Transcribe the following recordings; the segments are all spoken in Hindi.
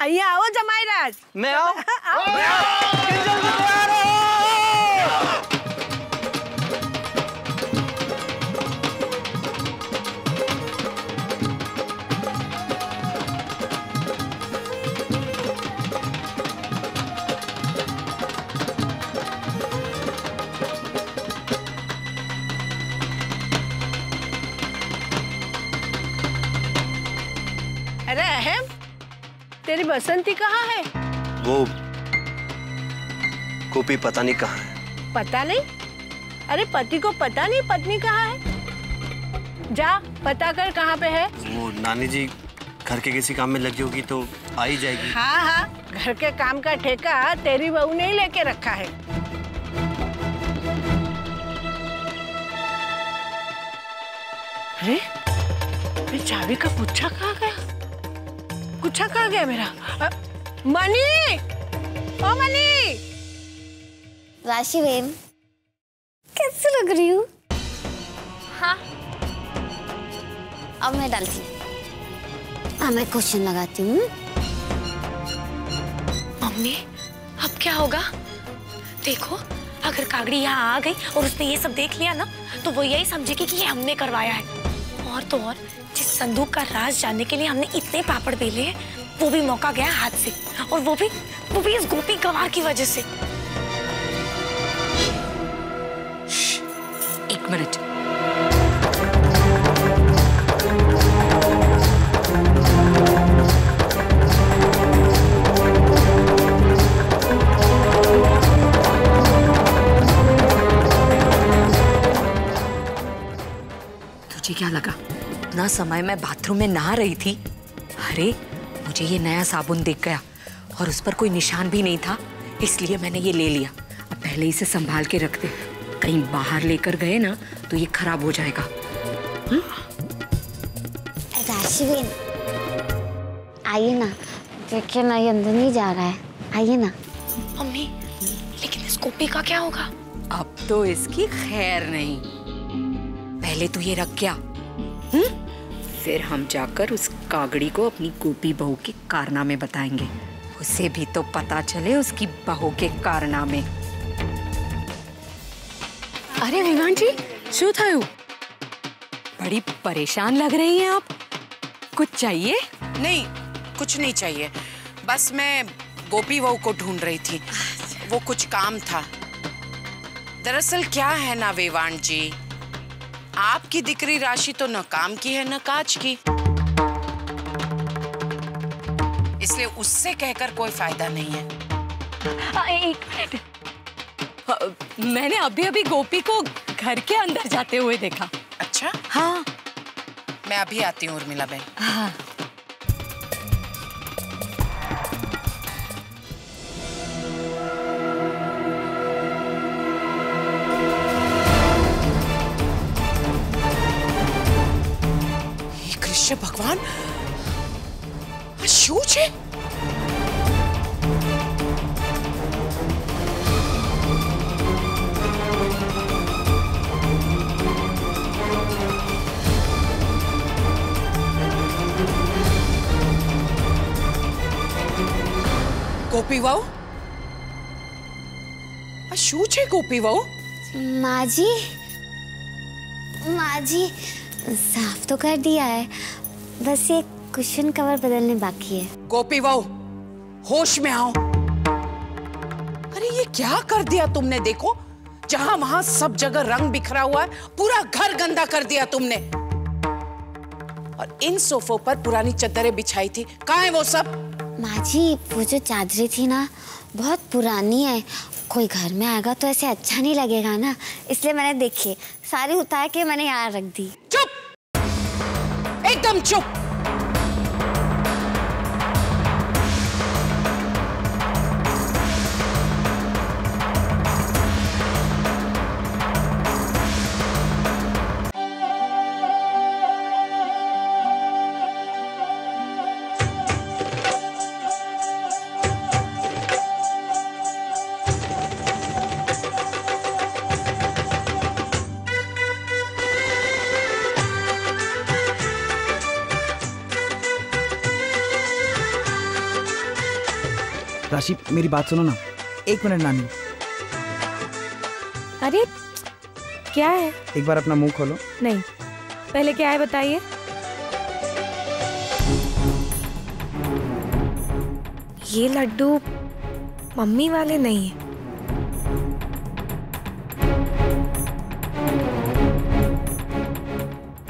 અહીંયા આવો જમાઈરાજ। मैं आऊं? अरे अहम, तेरी बसंती कहाँ है? वो गोपी पता नहीं कहाँ है। पता नहीं? अरे पति को पता नहीं पत्नी कहाँ है? जा पता कर कहाँ पे है। वो नानी जी घर के किसी काम में लगी होगी तो आ ही जाएगी। हाँ हाँ, घर के काम का ठेका तेरी बहू ने ही लेके रखा है। अरे मेरी चाबी का गुच्छा कहाँ गया? गुच्छा कहाँ गया मेरा? मनी, ओ मनी। राशि बहन, कैसे लग रही हूँ? हाँ, अब मैं डालती हूँ। मैं क्वेश्चन लगाती हूँ। मम्मी, अब क्या होगा? देखो, अगर कागड़ी यहाँ आ गई और उसने ये सब देख लिया ना, तो वो यही समझेगी कि ये हमने करवाया है। और तो और, जिस संदूक का राज जानने के लिए हमने इतने पापड़ बेले हैं, वो भी मौका गया हाथ से, और वो भी इस गोपी गंवार की वजह से। एक मिनट। तुझे क्या लगा? इतना समय मैं बाथरूम में नहा रही थी। अरे मुझे ये नया साबुन दिख गया और उस पर कोई निशान भी नहीं था, इसलिए मैंने ये ले लिया। अब पहले इसे संभाल के रख दे, कहीं बाहर लेकर गए ना तो ये खराब हो जाएगा। राशि बहन, आइए ना, देखिए ना, ये अंदर नहीं जा रहा है। आइए ना। मम्मी, लेकिन इस गोपी का क्या होगा? अब तो इसकी खैर नहीं। पहले तू ये रख क्या, फिर हम जाकर उस कागड़ी को अपनी गोपी बहू के कारनामे बताएंगे। उसे भी तो पता चले उसकी बहू के कारनामे। अरे विवान जी, शू थयु? बड़ी परेशान लग रही हैं आप। कुछ चाहिए? नहीं, कुछ नहीं चाहिए। बस मैं गोपी बहू को ढूंढ रही थी, वो कुछ काम था। दरअसल क्या है ना वेवान जी, आपकी दिकरी राशि तो न काम की है न काज की, इसलिए उससे कहकर कोई फायदा नहीं है। एक मिनट, मैंने अभी गोपी को घर के अंदर जाते हुए देखा। अच्छा? हाँ। मैं अभी आती हूँ उर्मिला बहन। हाँ। भगवान, शूज है। गोपी बहू, शूज है गोपी बहू। माँ जी, साफ तो कर दिया है, बस ये कुशन कवर बदलने बाकी है। गोपी बहू, होश में आओ। अरे ये क्या कर दिया तुमने? देखो, जहां वहां सब जगह रंग बिखरा हुआ है, पूरा घर गंदा कर दिया तुमने। और इन सोफों पर पुरानी चादरें बिछाई थी, कहाँ है वो सब? माँ जी, वो जो चादरें थी ना, बहुत पुरानी है, कोई घर में आएगा तो ऐसे अच्छा नहीं लगेगा ना, इसलिए मैंने देखी, सारी उतार के मैंने यहाँ रख दी। चुप, एकदम चुप। राशि मेरी बात सुनो ना, 1 मिनट नानी। अरे क्या है? एक बार अपना मुंह खोलो। नहीं, पहले क्या है बताइए। ये लड्डू मम्मी वाले नहीं है।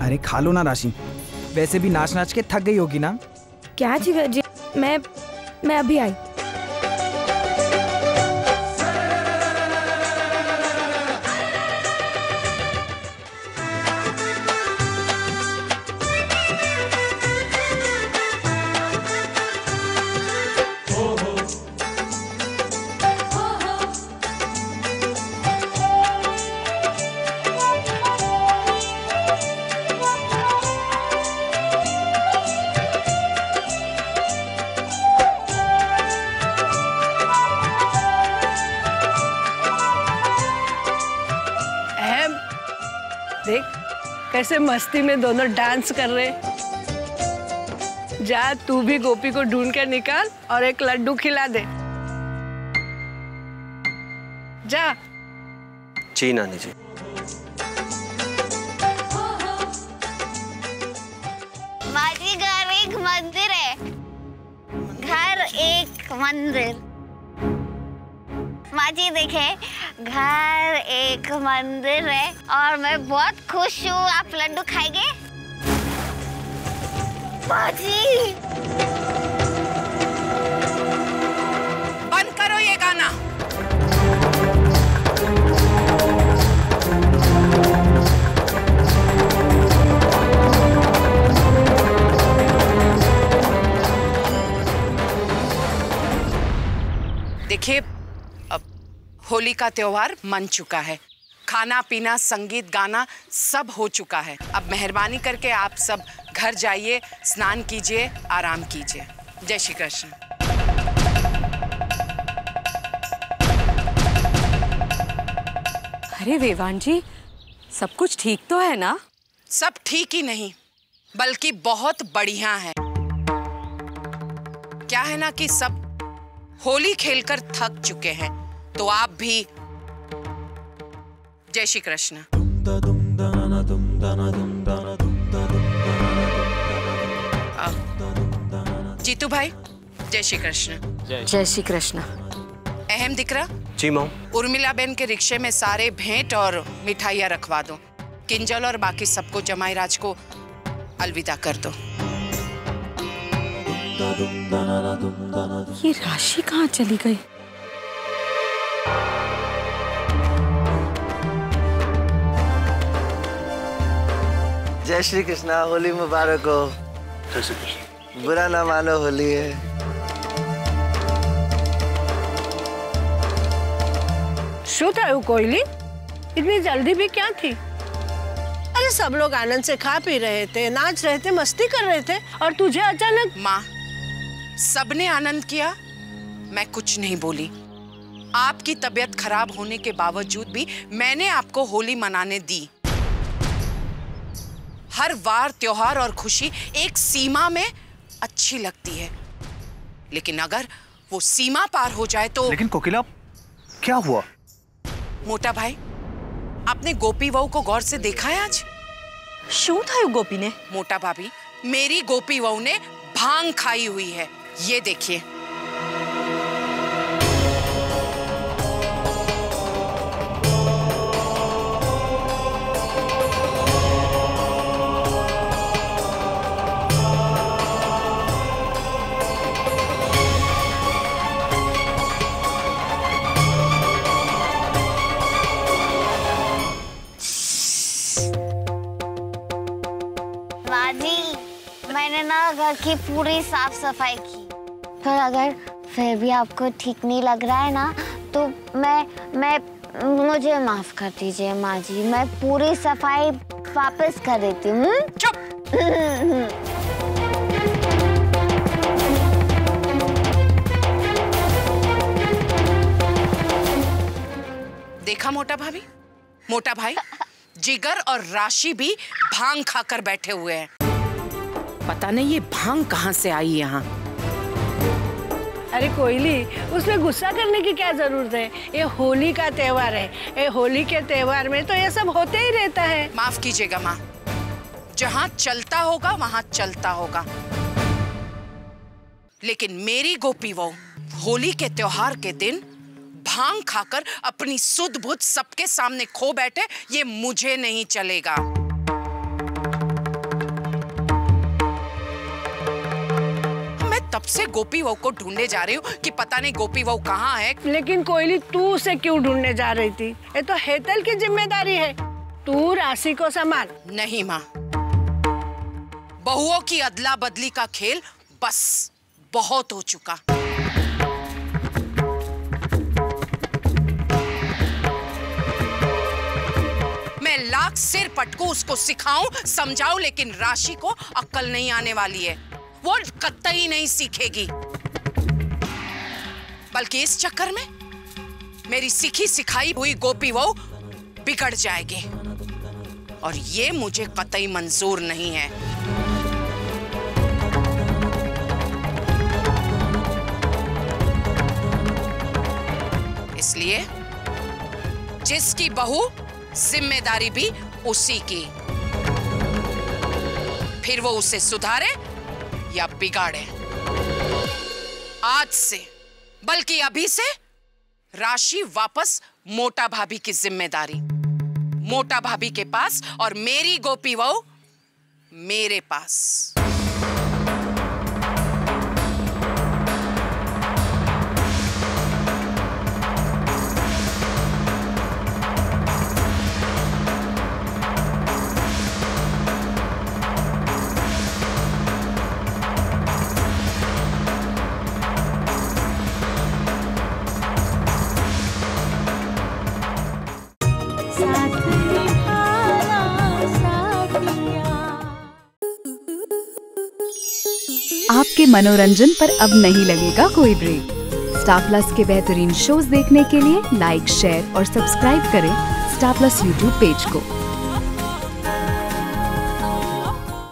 अरे खा लो ना राशि, वैसे भी नाच नाच के थक गई होगी ना। क्या जी, मैं अभी आई। देख कैसे मस्ती में दोनों डांस कर रहे। जा तू भी गोपी को ढूंढ कर निकाल और एक लड्डू खिला दे। जा। जी नानी जी। माजी घर एक मंदिर है, घर एक मंदिर। माजी देखे, घर एक मंदिर है और मैं बहुत खुश हूँ। आप लड्डू खाएंगे? माजी बंद करो ये गाना। देखिए, होली का त्योहार मन चुका है, खाना पीना संगीत गाना सब हो चुका है। अब मेहरबानी करके आप सब घर जाइए, स्नान कीजिए, आराम कीजिए। जय श्री कृष्ण। अरे वेवान जी, सब कुछ ठीक तो है ना? सब ठीक ही नहीं बल्कि बहुत बढ़िया है। क्या है ना कि सब होली खेलकर थक चुके हैं, तो आप भी। जय श्री कृष्ण। जीतू भाई, जय श्री कृष्ण। जय श्री कृष्ण। अहम दिकरा। जी माँ। उर्मिला बेन के रिक्शे में सारे भेंट और मिठाइयाँ रखवा दो। किंजल और बाकी सबको जमाई राज को अलविदा कर दो। ये राशि कहाँ चली गई? जय श्री कृष्णा। होली मुबारक हो। जय श्री कृष्ण। बुरा ना मानो, होली है। શું થયું कोयली? इतनी जल्दी भी क्या थी? अरे सब लोग आनंद से खा पी रहे थे, नाच रहे थे, मस्ती कर रहे थे और तुझे अचानक। माँ, सबने आनंद किया, मैं कुछ नहीं बोली। आपकी तबीयत खराब होने के बावजूद भी मैंने आपको होली मनाने दी। हर वार त्योहार और खुशी एक सीमा में अच्छी लगती है, लेकिन अगर वो सीमा पार हो जाए तो। लेकिन कोकिला, क्या हुआ? मोटा भाई, आपने गोपी बहू को गौर से देखा है आज? शू था गोपी ने? मोटा भाभी, मेरी गोपी बहू ने भांग खाई हुई है, ये देखिए। मैंने ना घर की पूरी साफ सफाई की, पर अगर फिर भी आपको ठीक नहीं लग रहा है ना तो मुझे माफ कर दीजिए माँ जी। मैं पूरी सफाई वापस कर देती हूँ। चुप। देखा मोटा भाभी, मोटा भाई, जिगर और राशि भी भांग खाकर बैठे हुए हैं। पता नहीं ये भांग कहाँ से आई यहाँ। अरे कोयली, उसमें गुस्सा करने की क्या जरूरत है? ये होली का त्योहार है। ये होली के त्योहार में तो ये सब होते ही रहता है। माफ कीजिएगा माँ, जहाँ चलता होगा वहाँ चलता होगा, लेकिन मेरी गोपी वो होली के त्योहार के दिन भांग खाकर अपनी सुध बुध सबके सामने खो बैठे, ये मुझे नहीं चलेगा। मैं तब से गोपी वहू को ढूंढने जा रही हूँ कि पता नहीं गोपी वहू कहाँ है। लेकिन कोयली, तू उसे क्यों ढूंढने जा रही थी? ये तो हेतल की जिम्मेदारी है। तू राशि को संभाल। नहीं माँ, बहुओं की अदला बदली का खेल बस बहुत हो चुका। मैं लाख सिर पटकू उसको सिखाऊं, समझाऊं, लेकिन राशि को अक्ल नहीं आने वाली है। वो कतई नहीं सीखेगी, बल्कि इस चक्कर में मेरी सीखी सिखाई हुई गोपी वहू बिगड़ जाएगी, और ये मुझे कतई मंजूर नहीं है। इसलिए जिसकी बहू जिम्मेदारी भी उसी की, फिर वो उसे सुधारे या बिगाड़े। आज से, बल्कि अभी से, राशि वापस मोटा भाभी की जिम्मेदारी, मोटा भाभी के पास, और मेरी गोपी वहू मेरे पास। आपके मनोरंजन पर अब नहीं लगेगा कोई ब्रेक। स्टार प्लस के बेहतरीन शोज देखने के लिए लाइक, शेयर और सब्सक्राइब करें स्टार प्लस यूट्यूब पेज को।